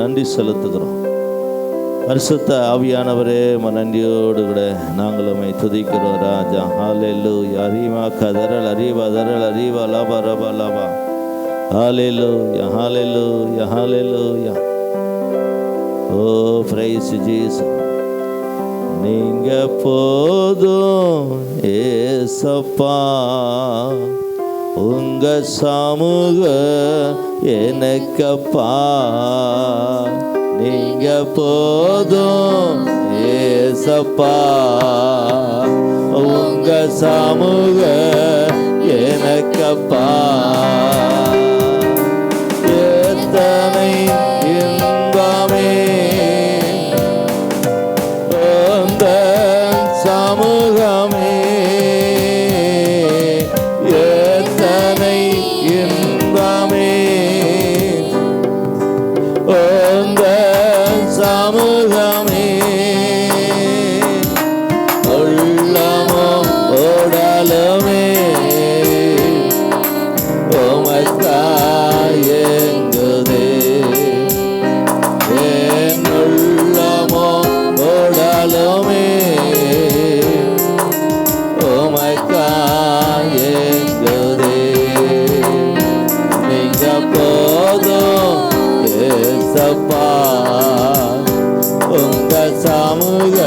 நன்றி செலுத்துகிறோம். பரிசுத்த ஆவியானவரே, நன்றியோடு கூட நாங்களும் துதிக்கிறோம் ராஜா. ஹல்லேலூயா. அரிமா கதரல் அரிவா தரல் அரிவா லபா ரபா லபா. ஹல்லேலூயா, ஹல்லேலூயா, ஹல்லேலூயா. ஓ பிரைஸ் ஜீசஸ். நீங்க போதும் ஏசப்பா, உங்க சமூக எனக்கப்பா. நீங்க போதும் ஏசப்பா, உங்க சமூக எனக்கப்பா. எத்தனை இன்பமே உந்த சமூகமே, எத்தனை இன்பமே உந்த சமூகமே. உள்ளமோ ஓடலுமே உமக்காயங்குதே. என் உள்ளமோ ஓடலுமே உமக்காயங்குதே. நீங்க போதும் ஏசப்பா, உங்க சமூக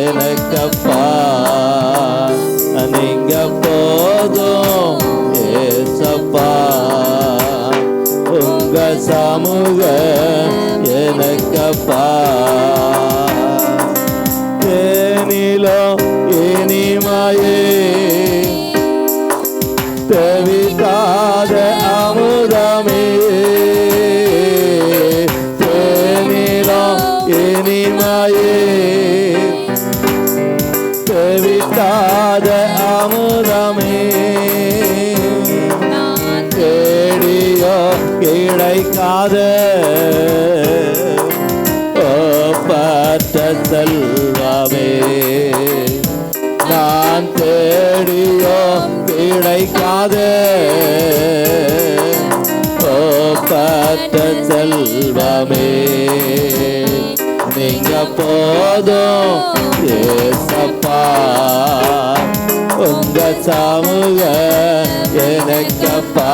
எனக்கப்பா. நீங்க போதும் ஏசப்பா, உங்க சமூக எனக்கப்பா. ஏனிலோ இனிமையே தெவிக்காத அமுதமே, இனிமையே தெவிக்காத அமுதமே. தேடியோ கிடைக்காத ஒப்பற்ற செல்வமே. நான் தேடியோ கிடைக்காத ஒப்பற்ற செல்வமே. நீங்க போதும் ஏசப்பா, உங்க சமூக எனக்கப்பா.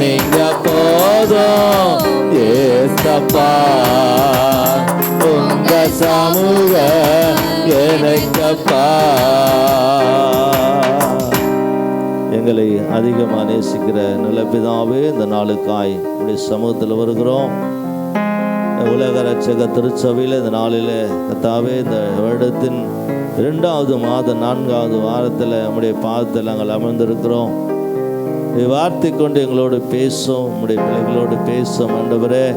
நீங்க போதும் ஏசப்பா, உங்க சமூக எனக்கப்பா. எங்களை அதிகமாக நேசிக்கிற நல்ல பிதாவே, இந்த நாளுக்காய் உடைய சமூகத்தில் வருகிறோம். உலக ரட்சக திருச்சபையில் இந்த நாளில் கர்த்தாவே, இந்த வருடத்தின் 2வது மாத 4வது வாரத்தில் நம்முடைய பாதத்தில் நாங்கள் அமர்ந்திருக்கிறோம். வார்த்தை கொண்டு எங்களோடு பேசும், நம்முடைய பிள்ளைகளோடு பேசும் ஆண்டவரே.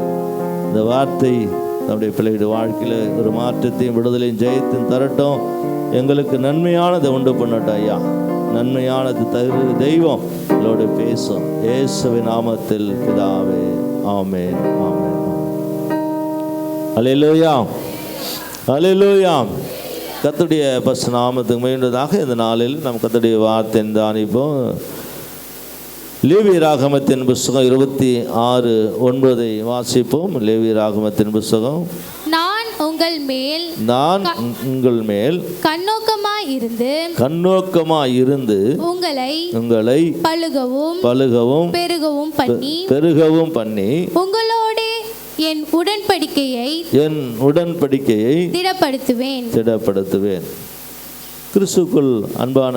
இந்த வார்த்தை நம்முடைய பிள்ளைகளுடைய வாழ்க்கையில் ஒரு மாற்றத்தையும் விடுதலையும் ஜெயத்தையும் தரட்டும். எங்களுக்கு நன்மையானதை உண்டு பண்ணட்டும் ஐயா. நன்மையானது தகுந்த தெய்வம் எங்களோடு பேசும். இயேசுவின் நாமத்தில் பிதாவே, ஆமென், ஆமென். அல்லேலூயா, அல்லேலூயா. கர்த்தருடைய பரிசுத்த நாமத்துக்கு மீண்டுமாக இந்த நாளில் நம் கர்த்தருடைய வார்த்தை தியானிப்போம். லேவியராகமத்தின் புஸ்தகம் 26:9 வாசிப்போம். லேவியராகமத்தின் புஸ்தகம். நான் உங்கள் மேல் கண்ணோக்கமாய் இருந்து உங்களை பலுகவும் பெருகவும் பண்ணி உங்களோடு என் உடன்படிக்கையை திடப்படுத்துவேன். கிறிஸ்துவுக்குள் அன்பான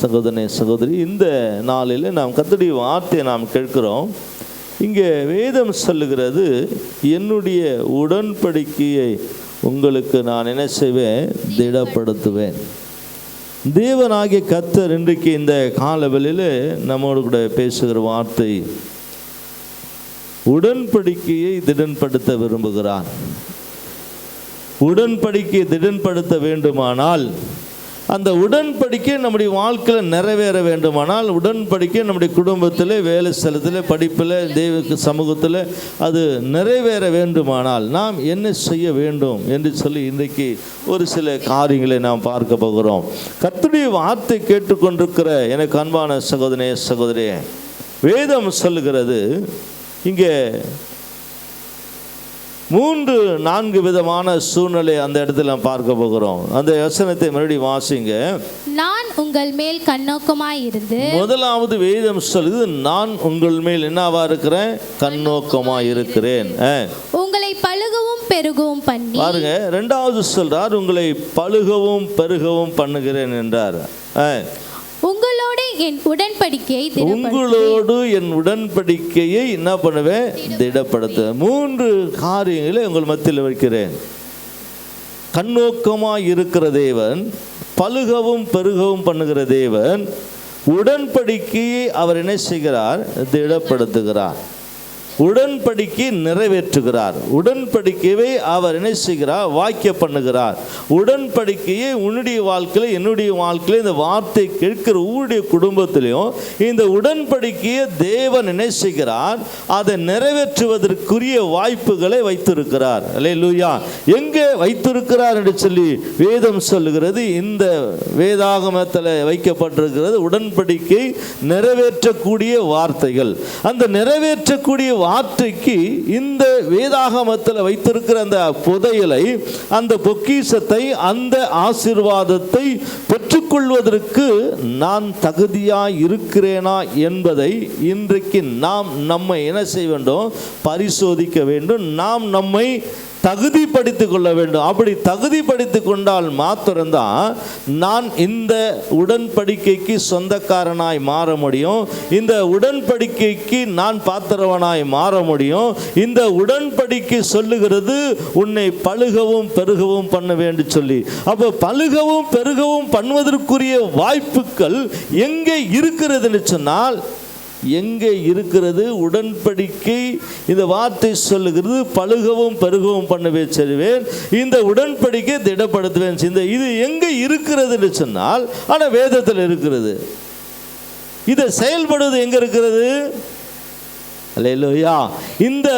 சகோதரனே, சகோதரி, இந்த நாளில் நாம் கர்த்தருடைய வார்த்தையை நாம் கேட்கிறோம். இங்கே வேதம் சொல்லுகிறது, என்னுடைய உடன்படிக்கையை உங்களுக்கு நான் என்ன செய்வேன்? திடப்படுத்துவேன். தேவனாகிய கர்த்தர் இன்றைக்கு இந்த காலவெளியில் நம்மோடு கூட பேசுகிற வார்த்தை, உடன்படிக்கையை திடன்படுத்த விரும்புகிறார். உடன்படிக்கையை திடன்படுத்த வேண்டுமானால், அந்த உடன்படிக்கை நம்முடைய வாழ்க்கையில் நிறைவேற வேண்டுமானால், உடன்படிக்கை நம்முடைய குடும்பத்தில், வேலை ஸ்தலத்தில், படிப்பில், தெய்வ சமூகத்தில் அது நிறைவேற வேண்டுமானால் நாம் என்ன செய்ய வேண்டும் என்று சொல்லி இன்றைக்கு ஒரு சில காரியங்களை நாம் பார்க்க போகிறோம். கர்த்தருடைய வார்த்தை கேட்டுக்கொண்டிருக்கிற எனக்கு அன்பான சகோதரனே, சகோதரியே, வேதம் சொல்லுகிறது, இங்கே 3-4 விதமான சூழ்நிலை அந்த இடத்துல பார்க்க போகிறோம். அந்த வசனத்தை மறுபடியும் வாசிங்க. நான் உங்கள் மேல் கண்ணோக்கமாய் இருந்து, முதலாவது வேதம் சொல்லுது, நான் உங்கள் மேல் என்னவா இருக்கிறேன்? கண்ணோக்கமாய் இருக்கிறேன். உங்களை பழுகவும் பெருகவும் பண்ணி, பாருங்க, இரண்டாவது சொல்றார், உங்களை பழுகவும் பெருகவும் பண்ணுகிறேன் என்றார். உங்களோடு என் உடன்படிக்கையை என்ன பண்ணுவேன்? திடப்படுத்த. 3 காரியங்களை உங்கள் மத்தியில் வைக்கிறேன். கண்ணோக்கமாய் இருக்கிற தேவன், பழுகவும் பெருகவும் பண்ணுகிற தேவன், உடன்படிக்கையை அவர் என்ன செய்கிறார்? திடப்படுத்துகிறார். உடன்படிக்கை நிறைவேற்றுகிறார். உடன்படிக்கையை அவர் என்ன செய்கிறார்? வாக்கிய பண்ணுகிறார். உடன்படிக்கையை உன்னுடைய வாழ்க்கையில், என்னுடைய வாழ்க்கையில், இந்த வார்த்தை கேட்கிற ஊருடைய குடும்பத்திலையும் இந்த உடன்படிக்கையை தேவன் என்ன செய்கிறார்? அதை நிறைவேற்றுவதற்குரிய வாய்ப்புகளை வைத்திருக்கிறார். அல்லேலூயா. எங்கே வைத்திருக்கிறார் என்று சொல்லி வேதம் சொல்லுகிறது. இந்த வேதாகமத்தில் வைக்கப்பட்டிருக்கிறது உடன்படிக்கை நிறைவேற்றக்கூடிய வார்த்தைகள். அந்த நிறைவேற்றக்கூடிய வார்த்தைக்கு இந்த வேதாகமத்தில் வைத்திருக்கிற அந்த புதையலை, அந்த பொக்கிஷத்தை, அந்த ஆசீர்வாதத்தை பெற்றுக்கொள்வதற்கு நான் தகுதியாய் இருக்கிறேனா என்பதை இன்றைக்கு நாம் நம்மை என்ன செய்ய வேண்டும்? பரிசோதிக்க வேண்டும். நாம் நம்மை தகுதிப்படுத்திக் கொள்ள வேண்டும். அப்படி தகுதிப்படுத்திக் கொண்டால் மாத்திரம்தான் நான் இந்த உடன்படிக்கைக்கு சொந்தக்காரனாய் மாற முடியும். இந்த உடன்படிக்கைக்கு நான் பாத்திரவனாய் மாற முடியும். இந்த உடன்படிக்கை சொல்லுகிறது உன்னை பழுகவும் பெருகவும் பண்ண வேண்டும் சொல்லி. அப்போ பழுகவும் பெருகவும் பண்ணுவதற்குரிய வாய்ப்புகள் எங்கே இருக்கிறதுன்னு சொன்னால், எங்கே இருக்கிறது? உடன்படிக்கை இந்த வார்த்தை சொல்லுகிறது, பழுகவும் பெருகவும் பண்ணவே செய்வேன், இந்த உடன்படிக்கை திடப்படுத்துவேன். இது எங்கே இருக்கிறதுன்னு சொன்னால், ஆனால் வேதத்தில் இருக்கிறது. இதை செயல்படுவது எங்கே இருக்கிறது? அல்லேலூயா. இந்த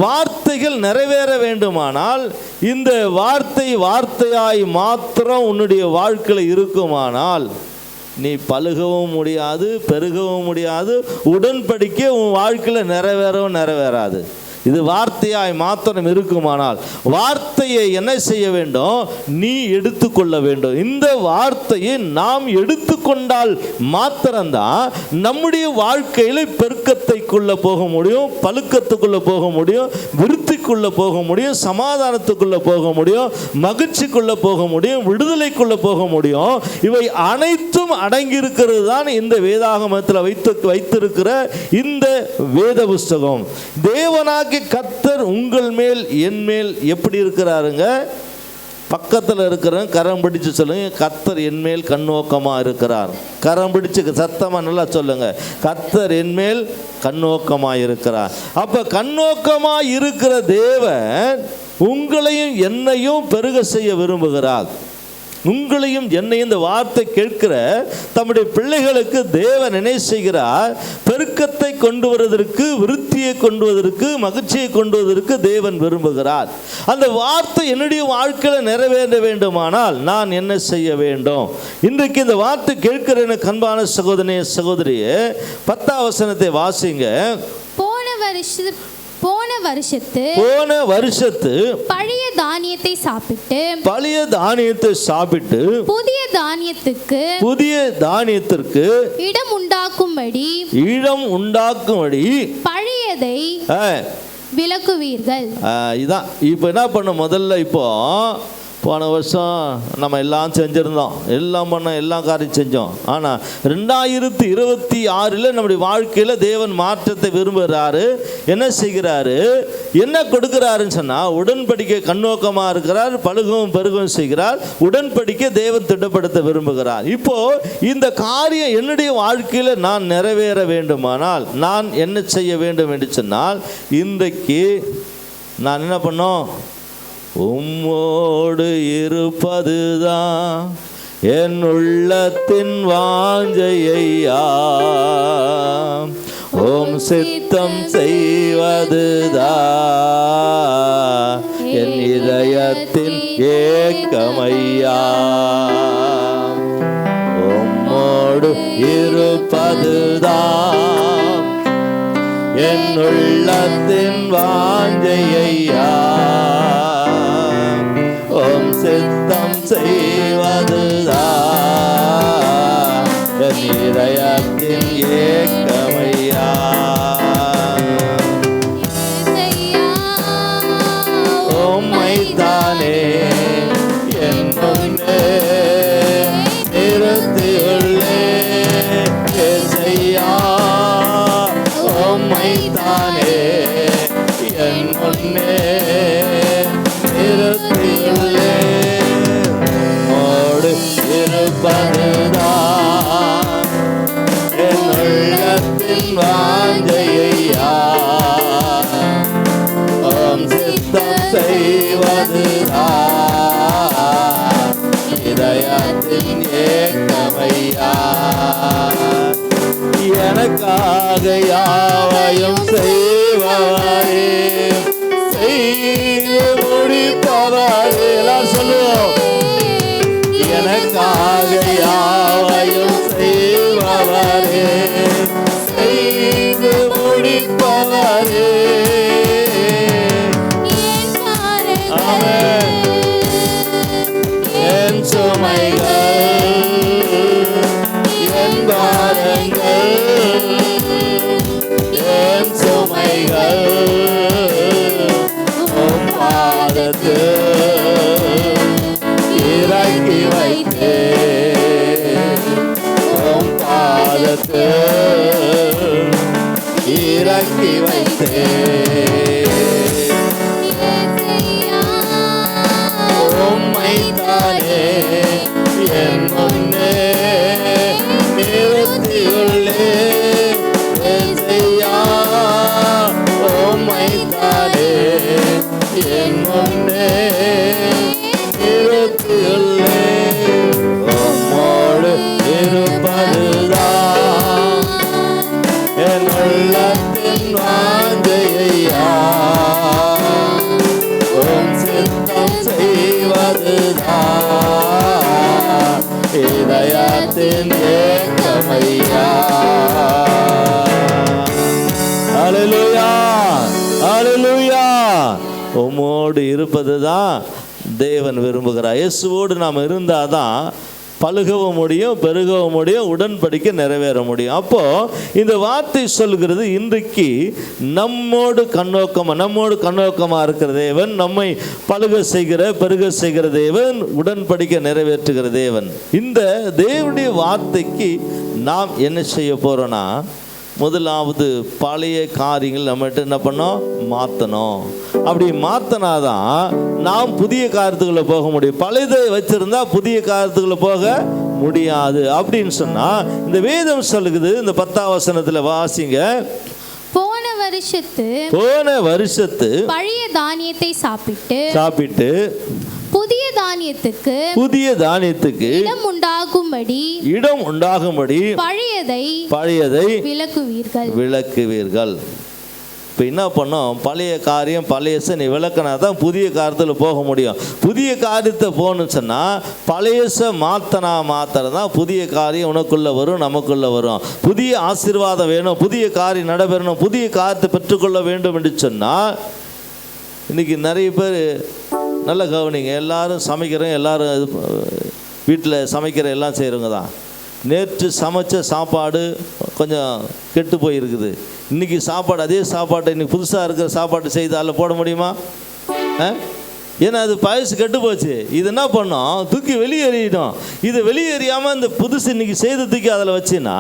வார்த்தைகள் நிறைவேற வேண்டுமானால், இந்த வார்த்தையாய் மாத்திரம் உன்னுடைய வாழ்க்கையில் இருக்குமானால், நீ பழுகவும் முடியாது, பெருகவும் முடியாது. உடன்படிக்கை உன் வாழ்க்கையில் நிறைவேறாது. இது வார்த்தையாய் மாத்திரம் இருக்குமானால், வார்த்தையை என்ன செய்ய வேண்டும்? நீ எடுத்துக்கொள்ள வேண்டும். இந்த வார்த்தையை நாம் எடுத்துக்கொண்டால் மாத்திரம்தான் நம்முடைய வாழ்க்கையில் பெருக்கத்தைக்குள்ள போக முடியும், பழுக்கத்துக்குள்ள போக முடியும், விருத்திக்குள்ள போக முடியும், சமாதானத்துக்குள்ள போக முடியும், மகிழ்ச்சிக்குள்ள போக முடியும், விடுதலைக்குள்ள போக முடியும். இவை அனைத்தும் அடங்கியிருக்கிறது தான் இந்த வேதாகமத்தில் வைத்திருக்கிற இந்த வேத புஸ்தகம். தேவனாக கர்த்தர் உங்கள் மேல், என் மேல் எப்படி இருக்கிறாருங்க? பக்கத்தில் இருக்கிறவங்க கரம் பிடிச்சு சொல்லுங்க, கர்த்தர் என் மேல் கண்ணோக்கமாக இருக்கிறார். கரம் பிடிச்சு சத்தமாக நல்லா சொல்லுங்க, கர்த்தர் என் மேல் கண்ணோக்கமாக இருக்கிறார். அப்போ கண்ணோக்கமாக இருக்கிற தேவன் உங்களையும் என்னையும் பெருக செய்ய விரும்புகிறார். உங்களையும் என்னையும் இந்த வார்த்தை கேட்கிற தம்முடைய பிள்ளைகளுக்கு தேவன் என்ன செய்கிறார்? பெருக்கத்தை கொண்டு வருவதற்கு, விருத்தியை கொண்டு வருவதற்கு, மகிழ்ச்சியை கொண்டு வருவதற்கு தேவன் விரும்புகிறார். அந்த வார்த்தை என்னுடைய வாழ்க்கையில் நிறைவேற வேண்டுமானால் நான் என்ன செய்ய வேண்டும்? இன்றைக்கு இந்த வார்த்தை கேட்கிற எனக்கு அன்பான சகோதரனே, சகோதரியே, 10ஆம் வசனத்தை வாசிங்க. போன வருஷத்து பழைய தானியத்தை சாப்பிட்டு புதிய தானியத்திற்கு இடம் உண்டாக்கும்படி பழையதை விலக்குவீர்கள். இதான் இப்போ என்ன பண்ண? முதல்ல இப்போ போன வருஷம் நம்ம எல்லாம் செஞ்சுருந்தோம், எல்லாம் பண்ணோம், எல்லா காரியம் செஞ்சோம். ஆனால் 2026 நம்முடைய வாழ்க்கையில் தேவன் மாற்றத்தை விரும்புகிறாரு. என்ன செய்கிறாரு? என்ன கொடுக்குறாருன்னு சொன்னால், உடன்படிக்கை கண்ணோக்கமாக இருக்கிறார், பழுகவும் பெருகவும் செய்கிறார். உடன்படிக்கை தேவன் திட்டப்படுத்த விரும்புகிறார். இப்போது இந்த காரியம் என்னுடைய வாழ்க்கையில் நான் நிறைவேற வேண்டுமானால் நான் என்ன செய்ய வேண்டும் என்று சொன்னால், இன்றைக்கு நான் என்ன பண்ணோம்? உம்மோடு இருப்பதுதான் என் உள்ளத்தின் வாஞ்சையா, உம் சித்தம் செய்வதுதான் என் இதயத்தின் ஏக்கமையா. உம்மோடு இருப்பதுதான் என் உள்ளத்தின் வாஞ்சையா உம் சித்தம் செய்வதுதான் என் இதயத்தின் ஏக்கமையா. உம்மைத்தானே என் முன்னே நிறுத்தியுள்ளே ஏசையா. உம்மைத்தானே என் முன்னே நிறுத்தியுள்ளே. உம்மோடு இருப்பதுதான் என் உள்ளத்தின் வாஞ்சையா உம் சித்தம் செய்வதுதான் இதயத்தின் ஏக்கமையா. எனக்காக யாவையும் செய்பவரே செய்து முடிப்பவரே. எல்லாரும் சொல்லுவோம். எனக்காக யாவையும் செய்பவரே செய்து முடிப்பவரே. ஆமென். என் சுமைகள் என் பாரங்கள் என் சுமைகள் உம் பாதத்தில் இறக்கி வைத்தேன். உம் பாதத்தில் இறக்கி வைத்தேன். உம்மைத்தானே என் முன்னே நிறுத்தியுள்ளே ஏசையா. உம்மைத்தானே என் முன்னே நிறுத்தியுள்ளே. உம்மோடு இருப்பதுதான் என் உள்ளத்தின் வாஞ்சையா உம் சித்தம் செய்வதுதான் இதயத்தின் ஏக்கமையா. அல்லேலூயா அல்லேலூயா. உம்மோடு இருப்பதுதான் தேவன் விரும்புகிறார். இயேசுவோடு நாம் இருந்தாதான் பழுகவும் முடியும், பெருகவும் முடியும், உடன்படிக்கை நிறைவேற முடியும். அப்போ இந்த வார்த்தை சொல்கிறது, இன்றைக்கு நம்மோடு கண்ணோக்கமாக இருக்கிற தேவன், நம்மை பழுக செய்கிற பெருக செய்கிற தேவன், உடன்படிக்கை நிறைவேற்றுகிற தேவன். இந்த தேவனுடைய வார்த்தைக்கு நாம் என்ன செய்ய போறோம்னா, முதலாவது பழைய காரியங்கள் நம்மகிட்ட என்ன பண்ணோம், மாற்றணும். அப்படி மாற்றினாதான் நாம் புதிய காரியத்துக்குள்ளே போக முடியும். பழையதை வச்சிருந்தா புதிய காரியத்துக்குள்ளே போக முடியாது. அப்படின்னு சொன்னால் இந்த வேதம் சொல்லுது, இந்த 10ஆம் வசனத்தில் வாசிங்க. போன வருஷத்து பழைய தானியத்தை சாப்பிட்டு புதிய தானியத்துக்கு இடம் உண்டாகும்படி பழையதை விளக்குவீர்கள். இப்போ என்ன பண்ணோம், பழைய காரியம் பழையசை நீ விளக்கினா தான் புதிய காரியத்தில் போக முடியும். புதிய காரியத்தை போகணுன்னு சொன்னால் பழையசை மாத்திரம் புதிய காரியம் உனக்குள்ளே வரும், நமக்குள்ளே வரும். புதிய ஆசீர்வாதம் வேணும், புதிய காரியம் நடைபெறணும், புதிய காரியத்தை பெற்றுக்கொள்ள வேண்டும் என்று சொன்னால், இன்றைக்கி நிறைய பேர் நல்ல கவனிங்க, எல்லாரும் சமைக்கிறோம், எல்லாரும் வீட்டில் சமைக்கிற எல்லாம் செய்கிறவங்க தான். நேற்று சமைச்ச சாப்பாடு கொஞ்சம் கெட்டு போயிருக்குது. இன்றைக்கி சாப்பாடு அதே சாப்பாட்டை இன்றைக்கி புதுசாக இருக்கிற சாப்பாடு செய்து அதில் போட முடியுமா? ஏன்னா அது பழசு கெட்டு போச்சு. இது என்ன பண்ணோம், தூக்கி வெளியேறிடும். இது வெளியேறியாமல் இந்த புதுசு இன்றைக்கி செய்து தூக்கி அதில் வச்சுன்னா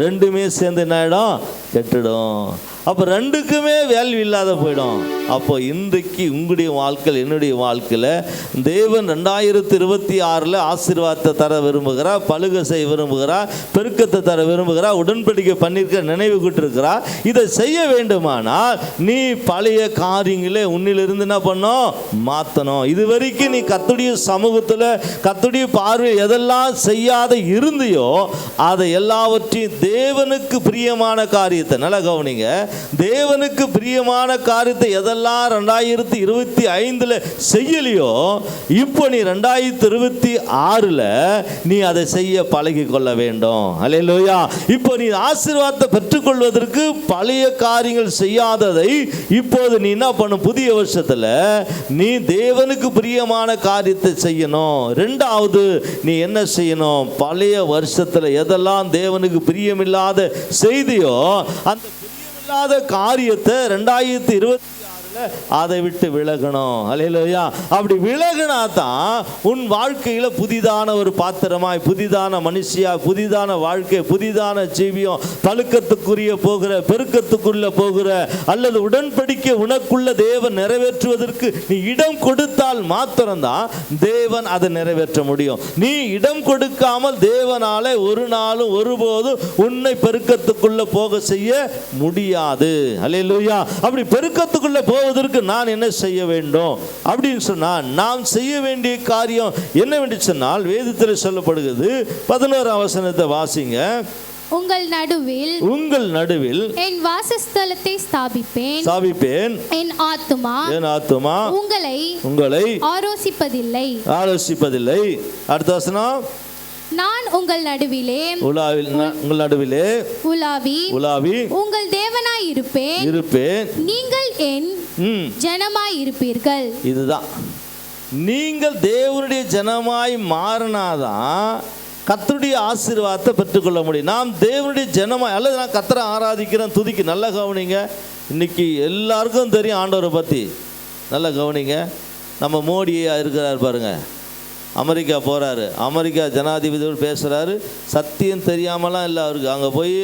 ரெண்டுமே சேர்ந்து என்ன ஆகிடும், கெட்டுடும். அப்போ ரெண்டுக்குமே வேல்யூ இல்லாத போயிடும். அப்போ இன்றைக்கு உங்களுடைய வாழ்க்கையில் என்னுடைய வாழ்க்கையில் தேவன் 2026 ஆசீர்வாதத்தை தர விரும்புகிறார், பழுக செய்ய விரும்புகிறார், பெருக்கத்தை தர விரும்புகிறார், உடன்படிக்கை பண்ணியிருக்கிற நினைவு கூட்டிருக்கிறார். இதை செய்ய வேண்டுமானால் நீ பழைய காரியங்களே உன்னிலிருந்து என்ன பண்ணோம், மாற்றணும். இது வரைக்கும் நீ கர்த்தருடைய சமூகத்தில் கர்த்தருடைய பார்வை எதெல்லாம் செய்யாத இருந்தியோ அதை எல்லாவற்றையும் தேவனுக்கு பிரியமான காரியம் காரியத்தை நல்லா கவனிங்க. தேவனுக்கு பிரியமான காரியத்தை எதெல்லாம் 2025 செய்யலையோ இப்போ நீ 2026 நீ அதை செய்ய பழகி கொள்ள வேண்டும். அல்லேலூயா. இப்போ நீ ஆசீர்வாதத்தை பெற்றுக்கொள்வதற்கு பழைய காரியங்கள் செய்யாததை இப்போது நீ என்ன பண்ணும், புதிய வருஷத்துல நீ தேவனுக்கு பிரியமான காரியத்தை செய்யணும். ரெண்டாவது நீ என்ன செய்யணும், பழைய வருஷத்துல எதெல்லாம் தேவனுக்கு பிரியமில்லாத செய்தியோ அந்த பிரியமில்லாத காரியத்தை 2026 அதை விட்டு விலகணும். அல்லேலூயா. அப்படி விலகினா தான் உன் வாழ்க்கையில புதிதான ஒரு பாத்திரமாய், புதிதான மனுஷியா, புதிதான வாழ்க்கை, புதிதான ஜீவியம், பழுக்கத்துக்குரிய போகிற, பெருக்கத்துக்குள்ள போகிற, அல்லது உடன்படிக்கை உனக்குள்ள தேவன் நிறைவேற்றுவதற்கு நீ இடம் கொடுத்தால் மாத்திரம்தான் தேவன் அதை நிறைவேற்ற முடியும். நீ இடம் கொடுக்காமல் தேவனால ஒரு நாளும் ஒருபோதும் உன்னை பெருக்கத்துக்குள்ள போக செய்ய முடியாது. அல்லேலூயா. அப்படி பெருக்கத்துக்குள்ள போவதற்கு நான் என்ன செய்ய வேண்டும் அப்படின்னு சொன்னால், நாம் செய்ய வேண்டிய காரியம் என்னவென்று சொன்னால் வேதத்தில் சொல்லப்படுகிறது. 11ஆம் வசனத்தை வாசிங்க. உங்கள் நடுவில் என் வாசஸ்தலத்தை ஸ்தாபிப்பேன். என் ஆத்துமா உங்களை ஆரோசிப்பதில்லை. அடுத்த வசனம், நான் உங்கள் நடுவிலே உலாவி உங்கள் தேவனாய் இருப்பேன். நீங்கள் என் ஜனமாய் இருப்பீர்கள். இதுதான், நீங்கள் தேவனுடைய ஜனமாய் மாறினாதான் கர்த்தருடைய ஆசீர்வாதத்தை பெற்றுக்கொள்ள முடியும். நாம் தேவனுடைய ஜனமாய், அல்லது நான் கர்த்தரை ஆராதிக்கிறேன் துதிக்கு. நல்லா கவனிங்க. இன்னைக்கு எல்லாருக்கும் தெரியும் ஆண்டவரை பற்றி. நல்லா கவனிங்க. நம்ம மோடியா இருக்கிறார் பாருங்க, அமெரிக்கா போகிறாரு, அமெரிக்கா ஜனாதிபதியோடு பேசுகிறாரு. சத்தியம் தெரியாமலாம் இல்லை அவருக்கு. அங்கே போய்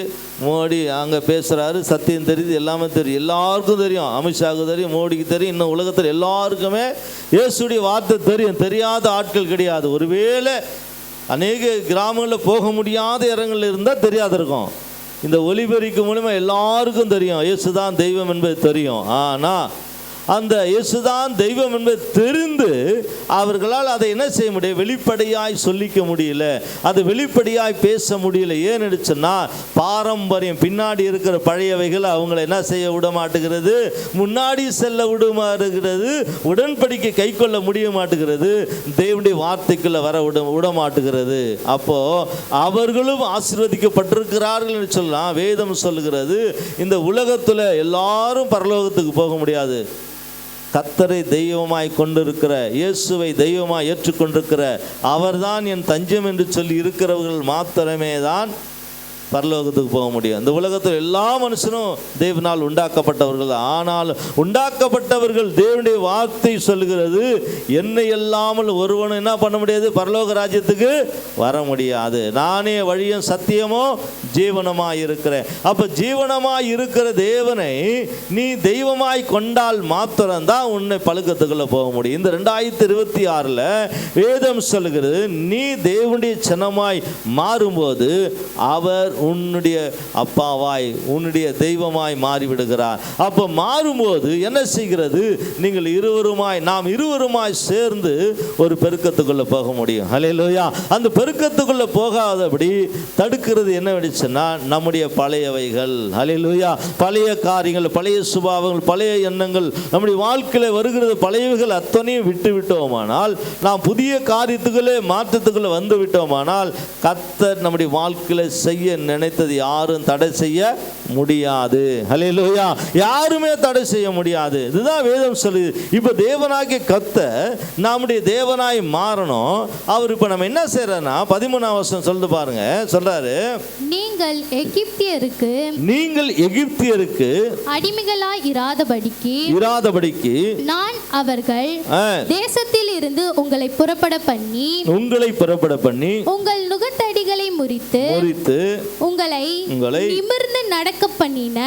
மோடி அங்கே பேசுகிறாரு, சத்தியம் தெரியுது, எல்லாமே தெரியும், எல்லாருக்கும் தெரியும். அமித்ஷாவுக்கு தெரியும், மோடிக்கு தெரியும், இன்னும் உலகத்தில் எல்லாருக்குமே இயேசுடைய வார்த்தை தெரியும். தெரியாத ஆட்கள் கிடையாது. ஒருவேளை அநேக கிராமங்களில் போக முடியாத இடங்களில் இருந்தால் தெரியாத இருக்கும். இந்த ஒலிபெருக்கி மூலமா எல்லாருக்கும் தெரியும் இயேசு தான் தெய்வம் என்பது தெரியும். ஆனால் அந்த இயேசுதான் தெய்வம் என்பது தெரிந்து அவர்களால் அதை என்ன செய்ய முடியும், வெளிப்படையாய் சொல்லிக்க முடியல, அது வெளிப்படையாய் பேச முடியல. ஏன்னு சொன்னால் பாரம்பரியம், பின்னாடி இருக்கிற பழையவைகள் அவங்களை என்ன செய்ய விட மாட்டுகிறது, முன்னாடி செல்ல விட உடன்படிக்கை கை கொள்ள முடிய மாட்டுகிறது, தேவனுடைய வார்த்தைக்குள்ள வர விட மாட்டுகிறது. அப்போ அவர்களும் ஆசீர்வதிக்கப்பட்டிருக்கிறார்கள் என்று சொல்லலாம். வேதம் சொல்லுகிறது, இந்த உலகத்தில் எல்லாரும் பரலோகத்துக்கு போக முடியாது. கர்த்தரை தெய்வமாய் கொண்டிருக்கிற, இயேசுவை தெய்வமாய் ஏற்றுக்கொண்டிருக்கிற, அவர்தான் என் தஞ்சம் என்று சொல்லி இருக்கிறவர்கள் மாத்திரமே தான் பரலோகத்துக்கு போக முடியும். இந்த உலகத்தில் எல்லா மனுஷனும் தேவனால் உண்டாக்கப்பட்டவர்கள். ஆனால் உண்டாக்கப்பட்டவர்கள் தேவனுடைய வார்த்தை சொல்லுகிறது, என்னை இல்லாமல் ஒருவனும் என்ன பண்ண முடியாது, பரலோக ராஜ்யத்துக்கு வர முடியாது. நானே வழியும் சத்தியமோ ஜீவனமாய் இருக்கிறேன். அப்போ ஜீவனமாய் இருக்கிற தேவனை நீ தெய்வமாய் கொண்டால் மாத்திரம்தான் உன்னை பழுக்கத்துக்குள்ள போக முடியும். இந்த 2026 வேதம் சொல்லுகிறது, நீ தேவனுடைய சின்னமாய் மாறும்போது அவர் உன்னுடைய அப்பாவாய், உன்னுடைய தெய்வமாய் மாறிவிடுகிறார். அப்போ மாறும்போது என்ன செய்கிறது, நீங்கள் நாம் இருவருமாய் சேர்ந்து ஒரு பெருக்கத்துக்குள்ள போக முடியும். ஹல்லேலூயா. அந்த பெருக்கத்துக்குள்ள போகாதபடி தடுக்கிறது என்ன வெடிச்சுன்னா நம்முடைய பழையவைகள். ஹல்லேலூயா. பழைய காரியங்கள், பழைய சுபாவங்கள், பழைய எண்ணங்கள் நம்முடைய வாழ்க்கையில் வருகிறது. பழையவைகள் அத்தனையும் விட்டு விட்டோமானால், நாம் புதிய காரியத்துக்குள்ளே மாற்றத்துக்குள்ளே வந்து விட்டோமானால், கர்த்தர் நம்முடைய வாழ்க்கையில் செய்ய நினைத்தது யாரும் தடை செய்ய முடியாது. ஹல்லேலூயா. யாருமே தடை செய்ய முடியாது. இதுதான் வேதம் சொல்லுது. இப்போ தேவனாகிய கர்த்தர் நம்முடைய தேவனாய் மாறணும். அவர் இப்போ நம்ம என்ன செய்யறோம்னா 13ஆம் வசனம் சொல்லுது பாருங்க, சொல்றாரு, நீங்கள் எகிப்தியருக்கு அடிமைகளாய் இராதபடிக்கு நான் அவர்கள் தேசத்தில் இருந்து உங்களை புறப்பட பண்ணி உங்கள் நுகத்தடிகளை முறித்து உங்களை நிமிர்ந்து நடக்க பண்ணின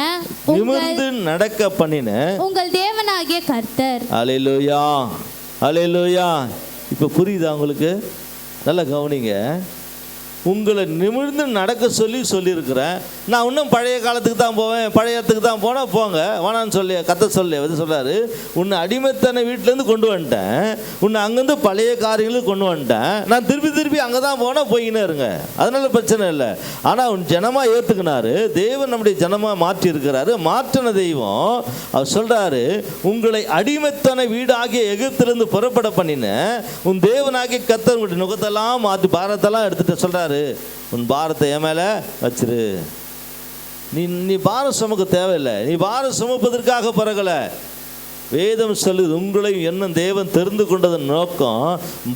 உங்கள் தேவனாகிய கர்த்தர். அல்லேலூயா. அல்லேலூயா. இப்போ புரியுதா உங்களுக்கு? நல்லா கவனிங்க. உங்களை நிமிர்ந்து நடக்க சொல்லியிருக்கிறேன். நான் இன்னும் பழைய காலத்துக்கு தான் போவேன், பழைய இடத்துக்கு தான் போனால் போங்க வேணான்னு சொல்லி கத்த சொல்கிறாரு. உன்னை அடிமைத்தன வீட்டிலேருந்து கொண்டு வந்துட்டேன், உன்னை அங்கேருந்து பழைய காரியங்களுக்கு கொண்டு வந்துட்டேன். நான் திருப்பி அங்கே தான் போனால் போயின்னே இருங்க, அதனால பிரச்சனை இல்லை. ஆனால் உன் ஜனமாக ஏற்றுக்கினாரு. தேவன் நம்முடைய ஜனமாக மாற்றி இருக்கிறாரு. மாற்றின தெய்வம் அவர் சொல்கிறாரு, உங்களை அடிமைத்தன வீடாகிய எகிப்திலிருந்து புறப்பட பண்ணின உன் தேவனாகிய கர்த்தர் உங்களுடைய நுகத்தெல்லாம் மாற்றி பாரத்தெல்லாம் எடுத்துட்டு சொல்கிறாரு, உன் பாரத்தை என் மேலே வச்சிரு. நீ பாரம் சுமக்க தேவையில்லை, நீ பாரம் சுமப்பதற்காக பிறகலை. வேதம் சொல்லுது, உங்களையும் என்னும் தேவன் தெரிந்து கொண்டதன் நோக்கம்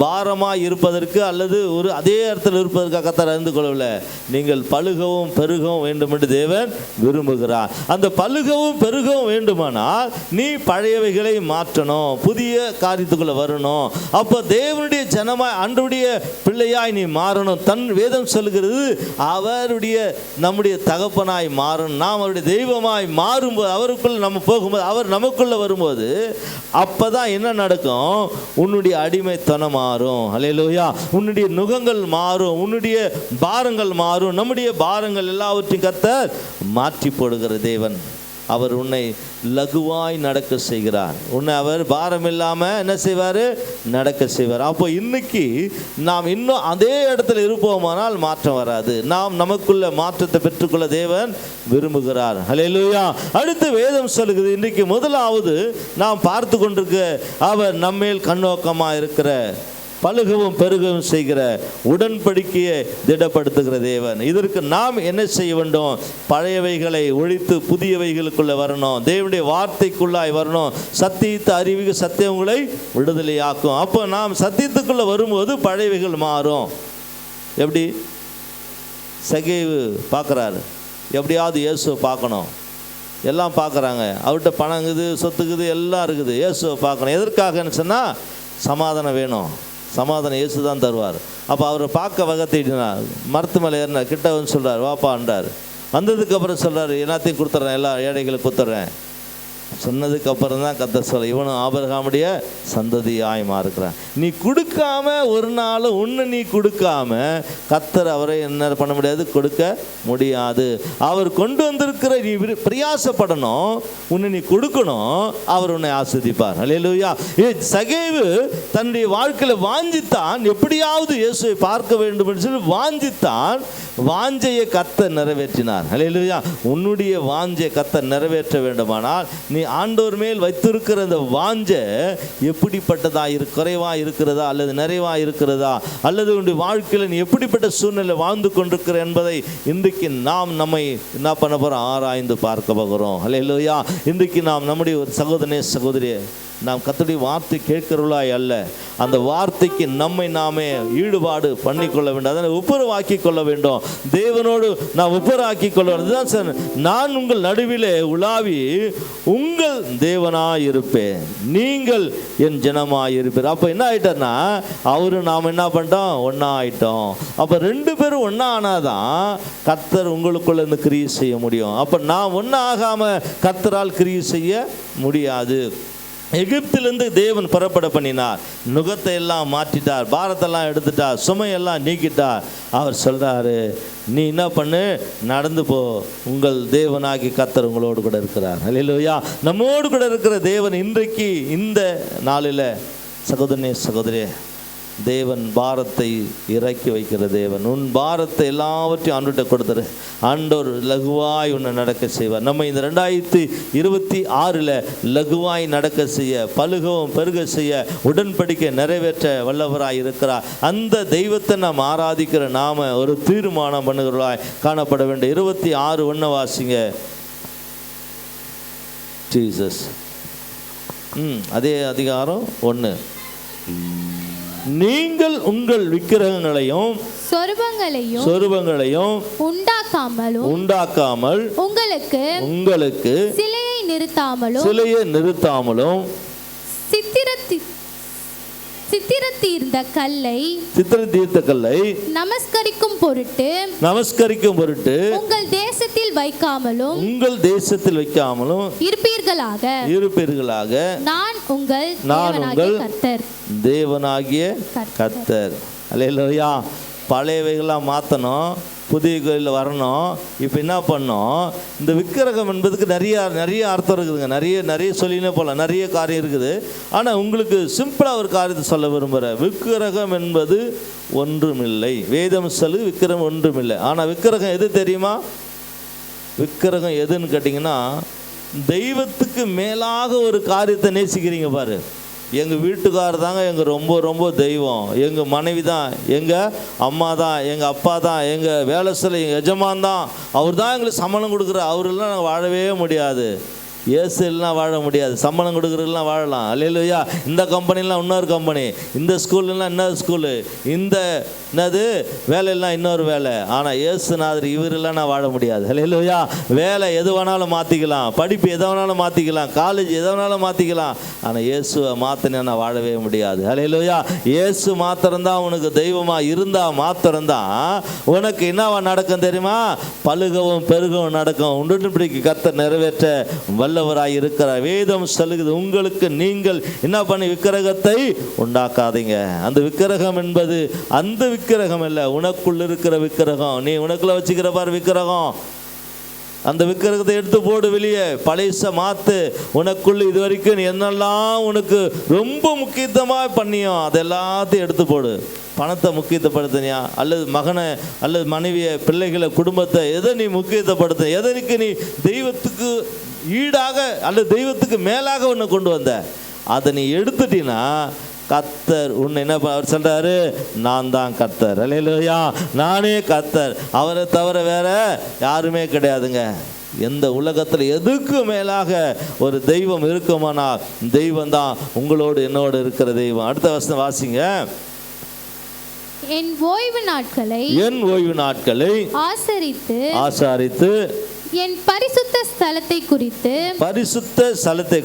பாரமாக இருப்பதற்கு அல்லது ஒரு அதே இடத்துல இருப்பதற்காக கர்த்தர் அறிந்து கொள்ளவில்லை. நீங்கள் பலுகவும் பெருகவும் வேண்டும் என்று தேவன் விரும்புகிறார். அந்த பலுகவும் பெருகவும் வேண்டுமானால் நீ பழையவைகளை மாற்றணும், புதிய காரியத்துக்குள்ளே வரணும். அப்போ தேவனுடைய ஜனமாய் அன்றுடைய பிள்ளையாய் நீ மாறணும். தன் வேதம் சொல்லுகிறது, அவருடைய நம்முடைய தகப்பனாய் மாறணும். நாம் அவருடைய தெய்வமாய் மாறும்போது, அவருக்குள்ள நம்ம போகும்போது, அவர் நமக்குள்ளே வரும்போது அப்பதான் என்ன நடக்கும்? உன்னுடைய அடிமைத்தனம் மாறும். அல்லேலூயா. உன்னுடைய நுகங்கள் மாறும், உன்னுடைய பாரங்கள் மாறும். நம்முடைய பாரங்கள் எல்லாவற்றையும் கர்த்தர் மாற்றி போடுகிற தேவன். அவர் உன்னை லகுவாய் நடக்க செய்கிறார். உன்னை அவர் பாரம் இல்லாமல் என்ன செய்வார்? நடக்க செய்வார். அப்போ இன்னைக்கு நாம் இன்னும் அதே இடத்துல இருப்போமானால் மாற்றம் வராது. நாம் நமக்குள்ள மாற்றத்தை பெற்றுக்கொள்ள தேவன் விரும்புகிறார். ஹல்லேலூயா. அடுத்து வேதம் சொல்லுகிறது, இன்றைக்கு முதலாவது நாம் பார்த்து கொண்டிருக்க அவர் நம்மேல் கண்ணோக்கமாக இருக்கிற பலுகவும் பெருகவும் செய்கிற உடன்படிக்கையை திடப்படுத்துகிற தேவன். இதற்கு நாம் என்ன செய்ய வேண்டும்? பழையவைகளை ஒழித்து புதியவைகளுக்குள்ள வரணும், தேவனுடைய வார்த்தைக்குள்ளாய் வரணும். சத்தியத்தை அறிவிக்க சத்தியம் உங்களை விடுதலையாக்கும். அப்போ நாம் சத்தியத்துக்குள்ள வரும்போது பழையவைகள் மாறும். எப்படி? சகேவு பார்க்குறாரு, எப்படியாவது இயேசுவை பார்க்கணும். எல்லாம் பார்க்குறாங்க, அவர்கிட்ட பணம் இருக்குது, சொத்துக்குது, எல்லாம் இருக்குது. இயேசுவை பார்க்கணும். எதற்காகன்னு சொன்னால் சமாதானம் வேணும். சமாதானம் இயேசு தான் தருவார். அப்போ அவரை பார்க்க வகை தேடினார். மரத்து மேலே ஏறினார். கிட்ட வந்து சொல்கிறார், வாப்பான்றார். வந்ததுக்கப்புறம் சொல்கிறார், எல்லாத்தையும் கொடுத்துட்றேன், எல்லா ஏழைகளுக்கு கொடுத்துட்றேன். சொன்னதுக்கப்புறம் தான் கர்த்தர் சொல்ல, இவனும் ஆபிரகாமுடைய சந்ததியாயமாக இருக்கிறான். நீ கொடுக்காம ஒரு நாள் ஒன்று நீ கொடுக்காம கர்த்தர் அவரை என்ன பண்ண முடியாது? கொடுக்க முடியாது. அவர் கொண்டு வந்திருக்கிற நீ பிரயாசப்படணும், உன்னை நீ கொடுக்கணும், அவர் உன்னை ஆஸ்வதிப்பார். அல்லேலூயா. சகேவு தன்னுடைய வாழ்க்கையில் வாஞ்சித்தான், எப்படியாவது இயேசுவை பார்க்க வேண்டும் என்று சொல்லி வாஞ்சித்தான். வாஞ்சையை கர்த்தர் நிறைவேற்றினார். அல்லேலூயா. உன்னுடைய வாஞ்சை கர்த்தர் நிறைவேற்ற வேண்டுமானால் நீ ஆண்டவர் மேல் வைத்திருக்கிற அந்த வாஞ்சை எப்படிப்பட்டதா குறைவாக இருக்கிறதா அல்லது நிறைவாக இருக்கிறதா, அல்லது உன்னுடைய வாழ்க்கையில் நீ எப்படிப்பட்ட சூழ்நிலை வாழ்ந்து கொண்டிருக்கிற என்பதை இன்றைக்கு நாம் நம்மை என்ன பண்ண போகிறோம்? ஆராய்ந்து பார்க்க போகிறோம். அல்லேலூயா. இன்றைக்கு நாம் நம்முடைய ஒரு சகோதரனே சகோதரியே, நாம் கர்த்தருடைய வார்த்தை கேட்கிறவர்களாய் அல்ல, அந்த வார்த்தைக்கு நம்மை நாமே ஈடுபாடு பண்ணிக்கொள்ள வேண்டும், அதனை ஒப்புரவாக்கி கொள்ள வேண்டும். தேவனோடு நாம் ஒப்புரவாக்கி கொள்ள வேண்டும். அதுதான் சார், நான் உங்கள் நடுவிலே உலாவி உங்கள் தேவனாய் இருப்பேன், நீங்கள் என் ஜனமாய் இருப்பேன். அப்போ என்ன ஆயிட்டோம்னா, அவரு நாம் என்ன பண்ணிட்டோம்? ஒன்றா ஆயிட்டோம். அப்போ ரெண்டு பேரும் ஒன்றா ஆனாதான் கர்த்தர் உங்களுக்குள்ள இருந்து கிரியை செய்ய முடியும். அப்போ நான் ஒன்றா ஆகாமல் கர்த்தரால் கிரியை செய்ய முடியாது. எகிப்திலிருந்து தேவன் புறப்பட பண்ணினார், நுகத்தை எல்லாம் மாற்றிட்டார், பாரத்தெல்லாம் எடுத்துட்டார், சுமையெல்லாம் நீக்கிட்டார். அவர் சொல்கிறாரு, நீ என்ன பண்ணு? நடந்து போ, உங்கள் தேவனாகி கர்த்தர் உங்களோடு கூட இருக்கிறார். அல்லேலூயா. நம்மோடு கூட இருக்கிற தேவன் இன்றைக்கு இந்த நாளில் சகோதரனே சகோதரியே, தேவன் பாரத்தை இறக்கி வைக்கிற தேவன். உன் பாரத்தை எல்லாவற்றையும் ஆண்டவர்கிட்ட கொடுத்துரு, ஆண்டவர் லகுவாய் உன்னை நடக்க செய்வார். நம்ம இந்த 2026 லகுவாய் நடக்க செய்ய, பலுகவும் பெருக செய்ய, உடன்படிக்கை நிறைவேற்ற வல்லவராய் இருக்கிறார். அந்த தெய்வத்தை நாம் ஆராதிக்கிற நாம ஒரு தீர்மானம் பண்ணுகிறவர்களாய் காணப்பட வேண்டும். 26 வாசிங்க. ஜீசஸ். அதே அதிகாரம் 1. நீங்கள் உங்கள் விக்கிரகங்களையும் சொரூபங்களையும் உண்டாக்காமல் உங்களுக்கு சிலையை நிறுத்தாமலும் சித்திரத்தீர்ந்த கல்லை நமஸ்கரிக்கும் பொருட்டு உங்கள் தேசத்தில் வைக்காமலும் இருப்பீர்களாக நான் உங்கள் தேவனாகிய கர்த்தர். அல்லேலூயா. பழையவைகள்லாம் மாற்றணும், புதிய கோயிலில் வரணும். இப்போ என்ன பண்ணோம், இந்த விக்கிரகம் என்பதுக்கு நிறைய அர்த்தம் இருக்குதுங்க. நிறைய சொல்லினே போகலாம், நிறைய காரியம் இருக்குது. ஆனால் உங்களுக்கு சிம்பிளாக ஒரு காரியத்தை சொல்ல விரும்புகிறேன். விக்கிரகம் என்பது ஒன்றுமில்லை. வேதம் சொல்லு விக்கிரகம் ஒன்றுமில்லை. ஆனால் விக்கிரகம் எது தெரியுமா? விக்கிரகம் எதுன்னு கேட்டிங்கன்னா, தெய்வத்துக்கு மேலாக ஒரு காரியத்தை நேசிக்கிறீங்க பாரு. எங்கள் வீட்டுக்காரர் தாங்க எங்கள் ரொம்ப தெய்வம், எங்கள் மனைவி தான், எங்கள் அம்மா தான், எங்கள் அப்பா தான், எங்கள் வேலை செய்ய எங்கள் எஜமான் தான், அவர் தான் எங்களுக்கு சம்பளம் கொடுக்குற, அவரெல்லாம் நாங்கள் வாழவே முடியாது. இயேசு எல்லாம் வாழ முடியாது. சம்பளம் கொடுக்குறதுலாம் வாழலாம். அல்லேலூயா. இந்த கம்பெனிலாம் இன்னொரு கம்பெனி, இந்த ஸ்கூல்லாம் இன்னொரு ஸ்கூலு, இந்த என்னது வேலையெல்லாம் இன்னொரு வேலை. ஆனால் இயேசுநாதர் இவரெல்லாம் நான் வாழ முடியாது. அல்லேலூயா. வேலை எது வேணாலும் மாற்றிக்கலாம், படிப்பு எதை வேணாலும் மாற்றிக்கலாம், காலேஜ் எதை வேணாலும் மாற்றிக்கலாம். ஆனால் இயேசுவை மாற்றினா நான் வாழவே முடியாது. அல்லேலூயா. இயேசு மாத்திரம்தான் உனக்கு தெய்வமாக இருந்தால் மாத்திரம்தான் உனக்கு என்னவா நடக்கும் தெரியுமா? பலுகவும் பெருகவும் நடக்கும். உடன்படிக்கை கர்த்தர் நிறைவேற்ற வல்லவராய் இருக்கிறார். வேதம் சொல்லுகிறது, உங்களுக்கு நீங்கள் என்ன பண்ணி விக்கிரகத்தை உண்டாக்காதீங்க. அந்த விக்கிரகம் என்பது அந்த விக்கிரகம் இல்லை, உனக்குள்ள இருக்கிற விக்கிரகம். நீ உனக்குள்ள வச்சுக்கிற பாரு விக்கிரகம், அந்த விக்கிரகத்தை எடுத்து போடு வெளியே, பழைச மாத்து. உனக்குள்ள இது வரைக்கும் என்னெல்லாம் உனக்கு ரொம்ப முக்கியத்துவமாக பண்ணியோ அதெல்லாத்தையும் எடுத்து போடு. பணத்தை முக்கியத்துவப்படுத்தினியா, அல்லது மகனை அல்லது மனைவியை, பிள்ளைகளை, குடும்பத்தை, எதை நீ முக்கியத்துவப்படுத்த, எதற்கு நீ தெய்வத்துக்கு ஈடாக அல்லது தெய்வத்துக்கு மேலாக ஒன்று கொண்டு வந்த, அதை நீ எடுத்துட்டீன்னா கர்த்தர் உன்னை என்ன அவர் சொல்றாரு? நான் தான் கர்த்தர். அல்லேலூயா. நானே கர்த்தர், அவரை தவிர வேற யாருமே கிடையாதுங்க. எந்த உலகத்தில் எதுக்கு மேலாக ஒரு தெய்வம் இருக்குமானா தெய்வம் தான் உங்களோடு என்னோடு இருக்கிற தெய்வம். அடுத்த வசனம் வாசிங்க. என் ஓய்வு நாட்களை ஆசரித்து என் பரிசுத்த ஸ்தலத்தை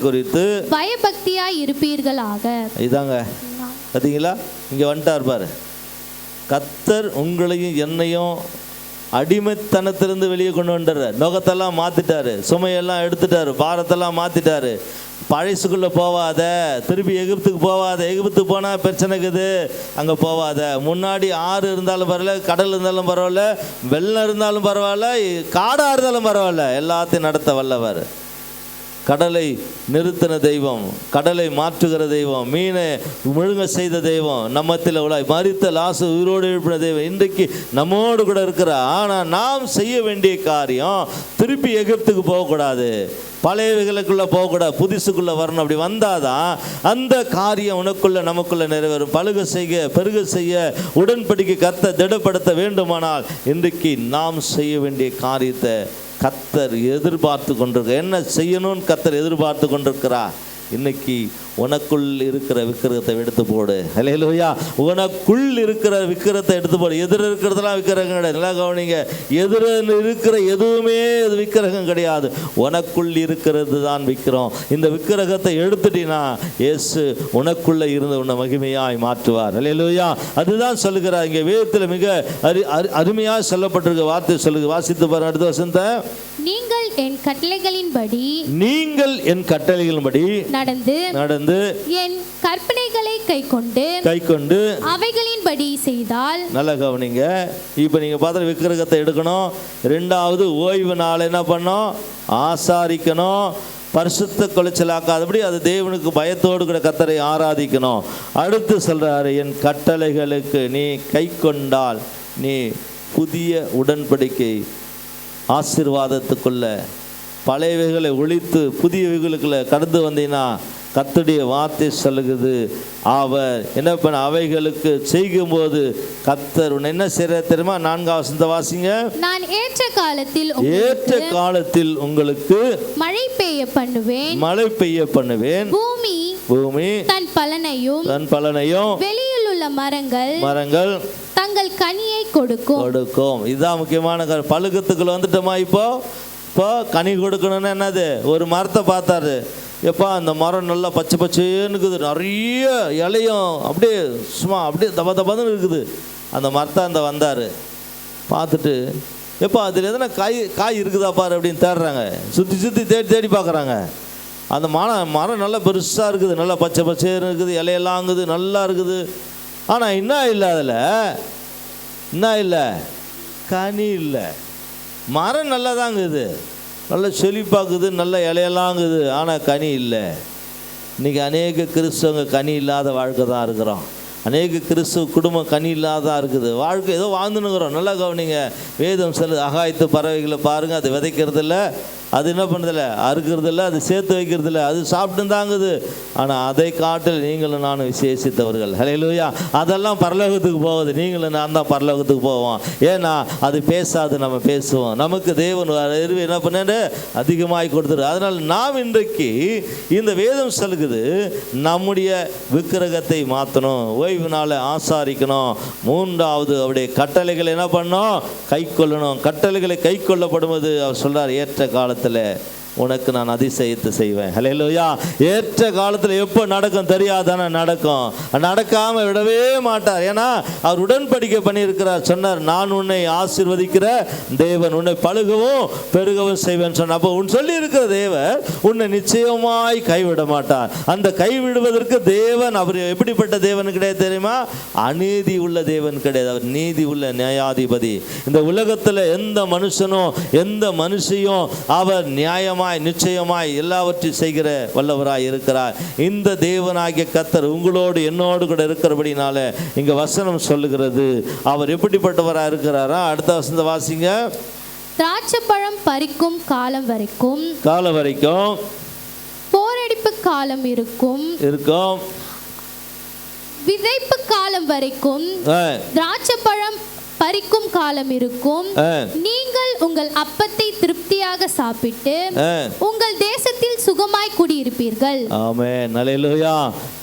குறித்து பயபக்தியாய் இருப்பீர்களாக. இதாங்க பார்த்தீங்களா, இங்கே வந்துட்டார் பாரு. கர்த்தர் உங்களையும் என்னையும் அடிமைத்தனத்திலிருந்து வெளியே கொண்டு வந்துடுறார். நோகத்தெல்லாம் மாற்றிட்டாரு, சுமையெல்லாம் எடுத்துட்டாரு, பாரத்தெல்லாம் மாற்றிட்டாரு. பழசுக்குள்ளே போவாத, திருப்பி எகிப்துக்கு போவாத. எகிப்துக்கு போனால் பிரச்சனை இருக்குது, அங்கே போவாத. முன்னாடி ஆறு இருந்தாலும் பரவாயில்ல, கடல் இருந்தாலும் பரவாயில்ல, வெள்ளம் இருந்தாலும் பரவாயில்ல, காடாக இருந்தாலும் பரவாயில்ல, எல்லாத்தையும் நடத்த வல்லவர். கடலை நிறுத்தின தெய்வம், கடலை மாற்றுகிற தெய்வம், மீனை முழுங்க செய்த தெய்வம், நம்மத்தில் மரித்த லாசு உயிரோடு எழுப்பின தெய்வம் இன்றைக்கு நம்மோடு கூட இருக்கிறார். ஆனால் நாம் செய்ய வேண்டிய காரியம் திருப்பி எகிப்துக்கு போகக்கூடாது, பழையவைகளுக்குள்ளே போகக்கூடாது, புதுசுக்குள்ளே வரணும். அப்படி வந்தாதான் அந்த காரியம் உனக்குள்ளே நமக்குள்ளே நிறைவேறும். பழுக செய்ய பெருக செய்ய உடன்படிக்கை கர்த்தர் திடப்படுத்த வேண்டுமானால் இன்றைக்கு நாம் செய்ய வேண்டிய காரியத்தை கர்த்தர் எதிர்பார்த்து கொண்டிருக்க. என்ன செய்யணும்னு கர்த்தர் எதிர்பார்த்து கொண்டிருக்கிறார். இன்னைக்கு உனக்குள் இருக்கிற விக்கிரகத்தை எடுத்து போடு. அல்லேலூயா. உனக்குள் இருக்கிற விக்கிரகத்தை எடுத்து போடு. எதிர இருக்கிறதெல்லாம் விக்கிரகம் கிடையாது. நல்லா கவனிங்க, எதிர இருக்கிற எதுவுமே அது விக்கிரகம் கிடையாது. உனக்குள் இருக்கிறது தான் விக்கிரம். இந்த விக்கிரகத்தை எடுத்துட்டீங்கன்னா இயேசு உனக்குள்ள இருந்து உன்னை மகிமையாய் மாற்றுவார். அல்லேலூயா. அதுதான் சொல்லுகிறார் இங்கே வேதத்தில் மிக அருமையாக சொல்லப்பட்டிருக்க வார்த்தை சொல்லுங்க. வாசித்து பாரு அடுத்த வசனத்தை. நீங்கள் என் கட்டளைகளின்படி நடந்து என் கற்பனைகளை கைக்கொண்டு அவைகளின்படி செய்தால். நல்லா கவனிங்க. இப்போ நீங்க பார்த்த விக்கிரகத்தை எடுக்கணும். ரெண்டாவது ஓய்வு நாள் என்ன பண்ணணும்? ஆசாரிக்கணும். பரிசுத்த குலைச்சலாக்காதபடி அது தேவனுக்கு பயத்தோடு கூட கர்த்தரை ஆராதிக்கணும். அடுத்து சொல்றாரு, என் கட்டளைகளுக்கு நீ கை கொண்டால் நீ புதிய உடன்படிக்கை ஆசீர்வாதத்துக்குள்ள பழையவைகளை ஒழித்து புதியவைகளுக்குள்ள கடந்து வந்தீங்கன்னா கர்த்தருடைய வார்த்தை சொல்லுகிறது, அவர் என்ன பண்ண அவைகளுக்கு செய்யும்போது கர்த்தர் உன்னை என்ன செய்ய தெரியுமா? 4ஆம் வசனத்தை வாசிங்க. நான் ஏற்ற காலத்தில் உங்களுக்கு மழை பெய்ய பண்ணுவேன். பூமி தன் பலனையும் வெளியில் உள்ள மரங்கள் தங்கள் கனியை கொடுக்கும். இதுதான் முக்கியமான பழுக்கத்துக்குள்ள வந்துட்டோமா? இப்போ கனி கொடுக்கணும்னா என்னது? ஒரு மரத்தை பார்த்தாரு, எப்பா அந்த மரம் நல்லா பச்சை பச்சைன்னு இருக்குது, நிறைய இலையும் அப்படியே சும்மா அப்படியே தபன்னு இருக்குது. அந்த மரத்தை வந்தார், பார்த்துட்டு எப்பா அதில் எதனா காய் இருக்குதா பாரு அப்படின்னு தேடுறாங்க. சுற்றி தேடி பார்க்குறாங்க. அந்த மரம் நல்லா பெருசாக இருக்குது, நல்லா பச்சை பச்சைன்னு இருக்குது, இலையெல்லாம் இருக்குது, நல்லா இருக்குது. ஆனால் என்ன இல்லை, அதில் என்ன இல்லை? கனி இல்லை. மரம் நல்லா தாங்குது, நல்ல செழிப்பாக்குது, நல்ல இலையெல்லாங்குது, ஆனால் கனி இல்லை. இன்றைக்கி அநேக கிறிஸ்தவங்க கனி இல்லாத வாழ்க்கை தான் இருக்கிறோம். அநேக கிறிஸ்துவ குடும்பம் கனி இல்லாதான் இருக்குது. வாழ்க்கை ஏதோ வாழ்ந்துன்னுக்குறோம். நல்லா கவனிங்க, வேதம் சொல்லுது, ஆகாயத்து பறவைகளை பாருங்கள், அது விதைக்கிறதில்ல, அது என்ன பண்ணுறதில்ல, அறுக்கிறதில்ல, அது சேர்த்து வைக்கிறதில்ல, அது சாப்பிட்டு தாங்குது. ஆனால் அதை காட்டில் நீங்களும் நானும் விசேஷித்தவர்கள். ஹல்லேலூயா. அதெல்லாம் பரலோகத்துக்கு போகுது, நீங்களும் நான் தான் பரலோகத்துக்கு போவோம். ஏன்னா அது பேசாது, நம்ம பேசுவோம். நமக்கு தேவன் அறிவு என்ன பண்ணு அதிகமாகி கொடுத்துரு. அதனால் நாம் இன்றைக்கு இந்த வேதம் சொல்லுது, நம்முடைய விக்கிரகத்தை மாற்றணும், ஓய்வு நாளை ஆசாரிக்கணும், மூன்றாவது அவருடைய கட்டளைகளை என்ன பண்ணணும், கை கொள்ளணும். கட்டளைகளை கை கொள்ளப்படுவது அவர் சொல்றார், ஏற்ற காலத்தில் உனக்கு நான் அதிசயத்தை செய்வேன். ஹல்லேலூயா. ஏற்ற காலத்தில் எப்போ நடக்கும் தெரியாதானே, நடக்கும். நடக்காமல் விடவே மாட்டார். ஏன்னா அவர் உடன்படிக்கை பண்ணியிருக்கிறார். சொன்னார், நான் உன்னை ஆசீர்வதிக்கிற தேவன், உன்னை பழுகவும் பெருகவும் செய்வேன் சொன்னார். அப்போ உன் சொல்லி இருக்கிற தேவன் உன்னை நிச்சயமாய் கைவிட மாட்டார். அந்த கைவிடுவதற்கு தேவன் அவர் எப்படிப்பட்ட தேவன் கிடையாது தெரியுமா? அநீதி உள்ள தேவன் கிடையாது, அவர் நீதி உள்ள நியாயாதிபதி. இந்த உலகத்தில் எந்த மனுஷனும் எந்த மனுஷியும் அவர் நியாயமாக நிச்சயமாய் எல்லாவற்றையும் செய்கிற வல்லவராய் இருக்கிறார். இந்த தேவனாகிய கர்த்தர் உங்களோடு என்னோடு கூட இருக்கிறபடினால இங்க வசனம் சொல்லுகிறது, அவர் எப்படிப்பட்டவராக இருக்கிறாரா? அடுத்த வசனத்தை வாசிங்க. திராட்சைப்பழம் பறிக்கும் காலம் வரைக்கும் போரடிப்பு காலம் இருக்கும், விதைப்பு காலம் வரைக்கும் திராட்சைப்பழம் பறிக்கும் காலம் இருக்கும். நீங்கள் உங்கள் அப்பத்தை திருப்தியாக சாப்பிட்டு உங்கள் தேசத்தில் சுகமாய் குடியிருப்பீர்கள். ஆமென். அல்லேலூயா.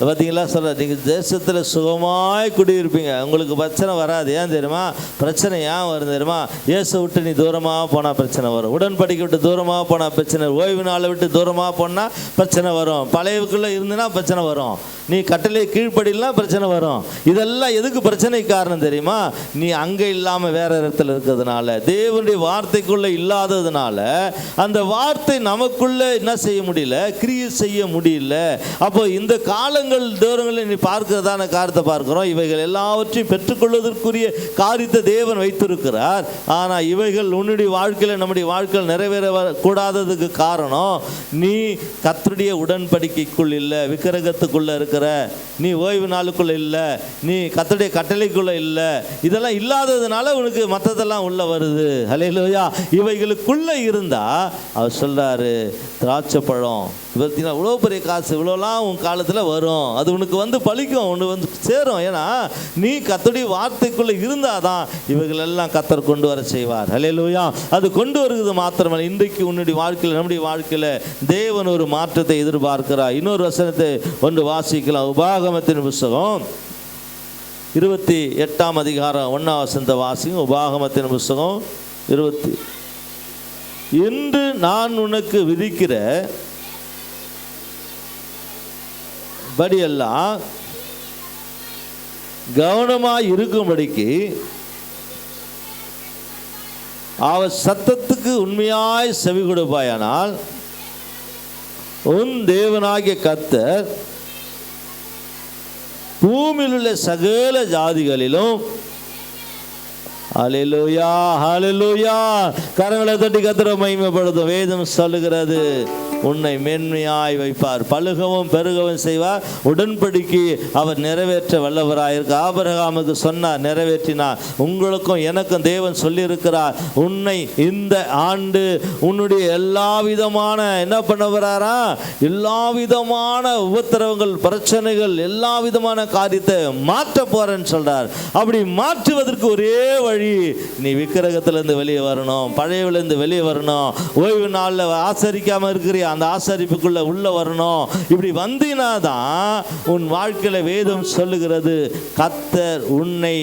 பாத்தீங்களா சொல்ற, நீங்க தேசத்துல சுகமாய் குடியிருப்பீங்க, உங்களுக்கு பிரச்சனை வராது. ஏன் தெரியுமா? பிரச்சனை ஏன் வருது தெரியுமா? இயேசு விட்டு நீ தூரமாக போனா பிரச்சனை வரும், உடன்படிக்கை விட்டு தூரமாக போனா பிரச்சனை, ஓய்வு நாளை விட்டு தூரமாக போனா பிரச்சனை வரும், பழையவுக்குள்ள இருந்துனா பிரச்சனை வரும், நீ கட்டளை கீழ்ப்படிலாம் பிரச்சனை வரும். இதெல்லாம் எதுக்கு பிரச்சனை காரணம் தெரியுமா? நீ அங்கே இல்லாமல் வேற இடத்துல இருக்கிறதுனால, தேவனுடைய வார்த்தைக்குள்ள இல்லாததுனால அந்த வார்த்தை நமக்குள்ள என்ன செய்ய முடியல, கிரியை செய்ய முடியல. அப்போ இந்த காலங்கள் தூரங்களில் நீ பார்க்கிறதான காரியத்தை பார்க்கிறோம். இவைகள் எல்லாவற்றையும் பெற்றுக்கொள்வதற்குரிய காரியத்தை தேவன் வைத்திருக்கிறார். ஆனால் இவைகள் உன்னுடைய வாழ்க்கையில் நம்முடைய வாழ்க்கையில் நிறைவேற கூடாததுக்கு காரணம், நீ கர்த்தருடைய உடன்படிக்கைக்குள் இல்லை, விக்கிரகத்துக்குள்ள இருக்கிற, நீ ஓய்வு நாளுக்குள்ள இல்லை, நீ கர்த்தருடைய கட்டளைக்குள்ள இல்லை. இதெல்லாம் இல்லாததுனால உனக்கு மற்றதெல்லாம் உள்ள வருது. ஹல்லேலூயா. இவைகளுக்குள்ள இருந்தா அவர் சொல்றாரு, திராட்சை பழம் பார்த்தீங்கன்னா இவ்வளோ பெரிய காசு, இவ்வளோலாம் உன் காலத்தில் வரும், அது உனக்கு வந்து பழிக்கும், உனக்கு வந்து சேரும். ஏன்னா நீ கர்த்தருடைய வார்த்தைக்குள்ளே இருந்தாதான் இவைகளெல்லாம் கர்த்தர் கொண்டு வர செய்வார். ஹல்லேலூயா. அது கொண்டு வருகிறது மாத்திரமல்ல, இன்றைக்கு உன்னுடைய வாழ்க்கையில் நம்முடைய வாழ்க்கையில் தேவன் ஒரு மாற்றத்தை எதிர்பார்க்கிறார். இன்னொரு வசனத்தை ஒன்று வாசிக்கலாம். உபாகமத்தின் புஸ்தகம் 28ஆம் அதிகாரம் 1ஆம் வசனத்தை வாசிங்க. உபாகமத்தின் புஸ்தகம் 20. இன்று நான் உனக்கு விதிக்கிற படியெல்லாம் கவனமாய் இருக்கும்படிக்கு அவர் சத்தத்துக்கு உண்மையாய் செவி கொடுப்பாயானால் உன் தேவனாகிய கர்த்தர் பூமியில் உள்ள சகல ஜாதிகளிலும், ஹல்லேலூயா ஹல்லேலூயா, கரங்களை தட்டி கர்த்தரை மகிமைப்படுத்தும். வேதம் சொல்லுகிறது, உன்னை மேன்மையாய் வைப்பார், பழுகவும் பெருகவும் செய்வார், உடன்படிக்கை அவர் நிறைவேற்ற வல்லவராயிருக்க. ஆபிரகாமுக்கு சொன்னார், நிறைவேற்றினார். உங்களுக்கும் எனக்கும் தேவன் சொல்லியிருக்கிறார், உன்னை இந்த ஆண்டு உன்னுடைய எல்லா விதமான என்ன பண்ண வராரா, எல்லா விதமான உபத்திரவங்கள், பிரச்சனைகள், எல்லா விதமான காரியத்தை மாற்ற போறேன்னு சொல்றார். அப்படி மாற்றுவதற்கு ஒரே வழி, நீ விக்கிரகத்திலிருந்து வெளியே வரணும், பழையவிலிருந்து வெளியே வரணும், ஓய்வு நாளில் ஆசரிக்காம இருக்கிறியா அந்த ஆசரிப்புக்குள்ள உள்ள வரணும். இப்படி வந்தினாதான் உன் வாழ்க்கையில வேதம் சொல்லுகிறது, கர்த்தர் உன்னை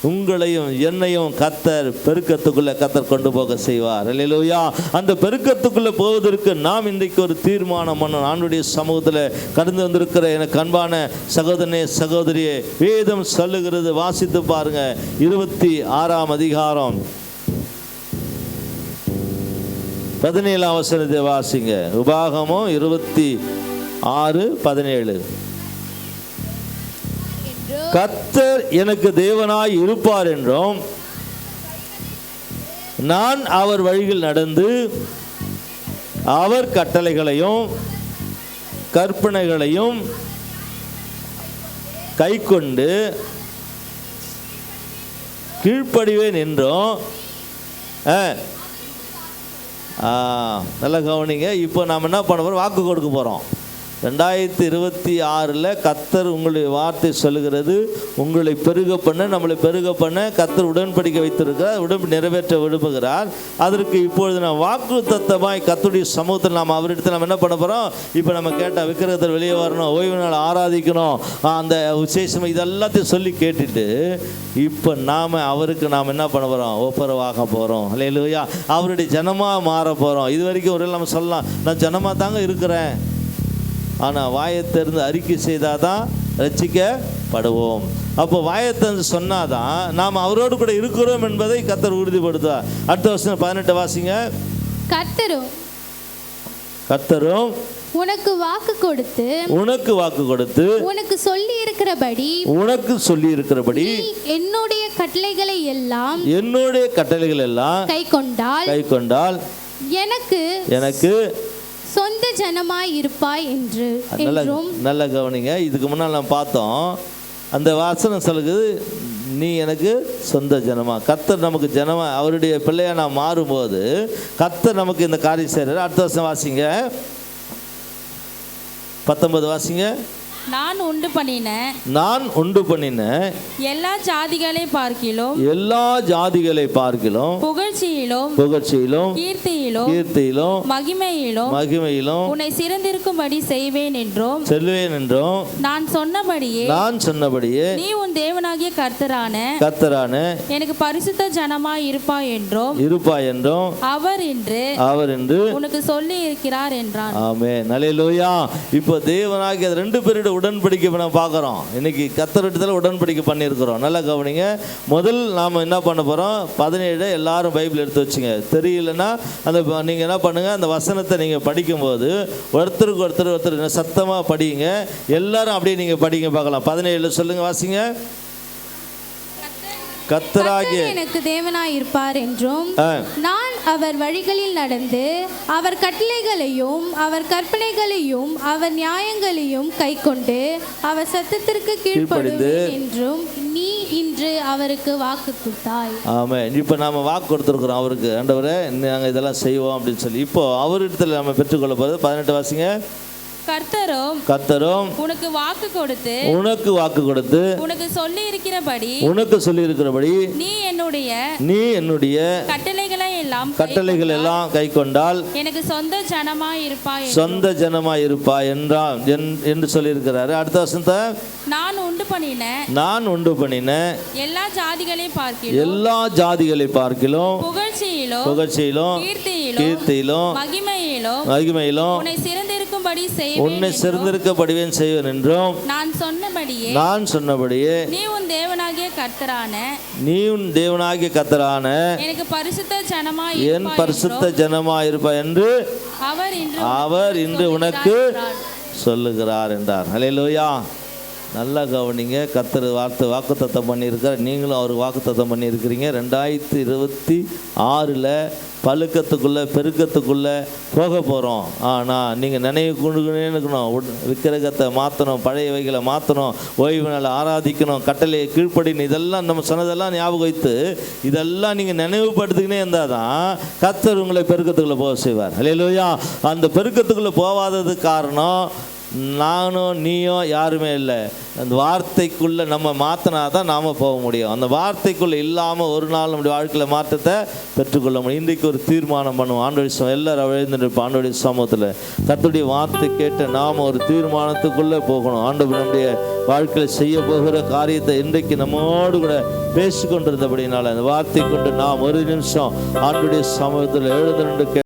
உங்களையும் என்னையும் கர்த்தர் பெருக்கத்துக்குள்ள கர்த்தர் கொண்டு போக செய்வார். அல்லேலூயா. அந்த பெருக்கத்துக்குள்ள போவதற்கு நாம் இன்றைக்கு ஒரு தீர்மானம் பண்ணணும். ஆண்டுடைய சமூகத்தில் கடந்து வந்திருக்கிற எனக்கு அன்பான சகோதரனே சகோதரியே, வேதம் சொல்லுகிறது, வாசித்து பாருங்க. 26ஆம் அதிகாரம் 17ஆம் வசனத்தை வாசிங்க. உபாகமம் 26:17. கர்த்தர் எனக்கு தேவனாய் இருப்பார் என்றும் நான் அவர் வழியில் நடந்து அவர் கட்டளைகளையும் கற்பனைகளையும் கைக்கொண்டு கீழ்ப்படிவேன் என்றும். நல்லா கவனிங்க. இப்போ நாம் என்ன பண்ண போகிறோம்? வாக்கு கொடுக்க போகிறோம். 2026 கர்த்தர் உங்களுடைய வார்த்தை சொல்லுகிறது, உங்களை பெருக பண்ண, நம்மளை பெருக பண்ண கர்த்தர் உடன்படிக்கை வைத்திருக்கிறார், நிறைவேற்ற விரும்புகிறார். அதற்கு இப்பொழுது நாம் வாக்கு தத்தமாய் கர்த்தருடைய சமூகத்தில் நாம் அவரிடத்தில் நம்ம என்ன பண்ண போகிறோம்? இப்போ நம்ம கேட்டால் விக்கிரகத்தில் வெளியே வரணும், ஓய்வு நாள் ஆராதிக்கணும், அந்த விசேஷம் இதெல்லாத்தையும் சொல்லி கேட்டுட்டு இப்போ அவருக்கு நாம் என்ன பண்ண போகிறோம்? ஒப்புரவாக போகிறோம். அல்லேலூயா. அவருடைய ஜனமாக மாற போகிறோம். இது வரைக்கும் ஒரு நம்ம சொல்லலாம், நான் ஜனமாக தாங்க இருக்கிறேன், ஆனால் வாயை திறந்து அறிக்கை செய்தால் தான் ரட்சிக்கப்படுவோம். அப்போ வாயை திறந்து சொன்னாதான் நாம் அவரோடு கூட இருக்கிறோம் என்பதை கர்த்தர் உறுதிப்படுத்துவார். அடுத்த வருஷம் 18 வாசிங்க. கர்த்தரும் உனக்கு வாக்கு கொடுத்து உனக்கு சொல்லி இருக்கிறபடி என்னுடைய கட்டளைகளை எல்லாம் கைக்கொண்டால் எனக்கு சொந்த ஜனமாய் இருப்பாய் என்று. நல்ல கவனிங்க. இதுக்கு முன்னால் நாம் பார்த்தோம், அந்த வாசனம் சொல்லுது, நீ எனக்கு சொந்த ஜனமா. கர்த்தர் நமக்கு ஜனமா, அவருடைய பிள்ளையா நாம் மாறும்போது கர்த்தர் நமக்கு இந்த காரியம் செய்கிறார். அடுத்த வருஷம் வாசிங்க, 19 வாசிங்க. நான் உண்டு பண்ணின எல்லா ஜாதிகளை பார்க்கிலும் புகழ்ச்சியிலும் கீர்த்தியிலும் மகிமையிலும் உன்னை சிறந்திருக்கும்படி செய்வேன் என்றும் நான் சொன்னபடியே நீ உன் தேவனாகிய கர்த்தரான எனக்கு பரிசுத்த ஜனமாய் இருப்பாய் என்றும் அவர் என்று உனக்கு சொல்லி இருக்கிறார் என்றான். ஆமென். அல்லேலூயா. இப்போ தேவனாகிய 2 பேருடைய உடன்படிக்கை நம்ம பார்க்குறோம். இன்னைக்கு கர்த்தரிடத்தில் உடன்படிக்கை பண்ணியிருக்கிறோம். நல்லா கவனிங்க. முதல் நாம் என்ன பண்ண போகிறோம்? 17 எல்லாரும் பைபிள் எடுத்து வச்சுங்க. தெரியலன்னா அந்த நீங்கள் என்ன பண்ணுங்கள், அந்த வசனத்தை நீங்கள் படிக்கும்போது ஒருத்தருக்கு ஒருத்தர் சத்தமாக படிங்க. எல்லாரும் அப்படியே நீங்கள் படிங்க பார்க்கலாம். 17 சொல்லுங்கள், வாசிங்க. கர்த்தராகிய எனக்கு தேவனாய் இருப்பார் என்றும் நான் அவர் வழிகளில் நடந்து அவர் கட்டளைகளையும் அவர் கற்பனைகளையும் அவர் நியாயங்களையும் கைக்கொண்டு அவர் சத்தத்திற்கு கீழ்ப்படிவேன் என்றும் நீ இன்று அவருக்கு வாக்கு கொடுத்தாய். ஆமென். இப்போ நாம வாக்கு கொடுத்துருக்குறோம் அவருக்கு. ஆண்டவரே, நாங்கள் இதெல்லாம் செய்வோம் அப்படின்னு சொல்லி. இப்போ அவரிடத்தில் நம்ம பெற்றுக்கொள்ள போகிறது. 18 வாசிங்க. கர்த்தரும் உனக்கு வாக்கு கொடுத்து உனக்கு சொல்லி இருக்கிறபடி நீ என்னுடைய கட்டளைகள் எல்லாம் கைக்கொண்டால் எனக்கு சொந்த ஜனமாய் இருப்பாய் என்றான் என்று சொல்லி இருக்கிறாரு. அடுத்த வசனத்தை, நான் உண்டு பண்ணின எல்லா ஜாதிகளை பார்க்கிலும் புகழ்ச்சியிலும் கீர்த்தியிலும் மகிமையிலும் உன்னை சிறந்திருக்கப்படுவேன் செய்வேன் என்றும் நான் சொன்னபடியே நீ உன் தேவனாகிய கர்த்தரான எனக்கு என் பரிசுத்த ஜனமாய் இருப்பாய் என்று அவர் இன்று உனக்கு சொல்லுகிறார் என்றார். அல்லேலூயா. நல்லா கவனிங்க. கர்த்தர் வாக்குத்தத்தம் பண்ணியிருக்கார். நீங்களும் அவர் வாக்குத்தத்தம் பண்ணியிருக்கிறீங்க. 2026 பழுக்கத்துக்குள்ளே பெருக்கத்துக்குள்ளே போக போகிறோம். ஆனால் நீங்கள் நினைவு கொண்டுக்கினே இருக்கணும். விக்கிரகத்தை மாற்றணும், பழையவைகளை மாற்றணும், ஓய்வு நாள் ஆராதிக்கணும், கட்டளையை கீழ்ப்படின்னு, இதெல்லாம் நம்ம சொன்னதெல்லாம் ஞாபகம் வைத்து இதெல்லாம் நீங்கள் நினைவுபடுத்திக்கினே இருந்தால் தான் கர்த்தர் உங்களை பெருக்கத்துக்குள்ளே போக செய்வார். அல்லேலூயா. அந்த பெருக்கத்துக்குள்ளே போகாததுக்கு காரணம் நானும் நீயும் யாருமே இல்லை. அந்த வார்த்தைக்குள்ளே நம்ம மாற்றினா தான் நாம் போக முடியும். அந்த வார்த்தைக்குள்ளே இல்லாமல் ஒரு நாள் நம்முடைய வாழ்க்கையில் மாற்றத்தை பெற்றுக்கொள்ள முடியும். இன்றைக்கு ஒரு தீர்மானம் பண்ணுவோம். ஆண்டவருடைய எல்லாரும் எழுந்திருப்போம். ஆண்டவருடைய சமூகத்தில் கர்த்தருடைய வார்த்தை கேட்டு நாம் ஒரு தீர்மானத்துக்குள்ளே போகணும். ஆண்டவர் நம்முடைய வாழ்க்கையில் செய்ய போகிற காரியத்தை இன்றைக்கு நம்மோடு கூட பேசிக்கொண்டிருந்தபடினால அந்த வார்த்தை கொண்டு நாம் ஒரு நிமிஷம் ஆண்டவருடைய சமூகத்தில் எழுந்து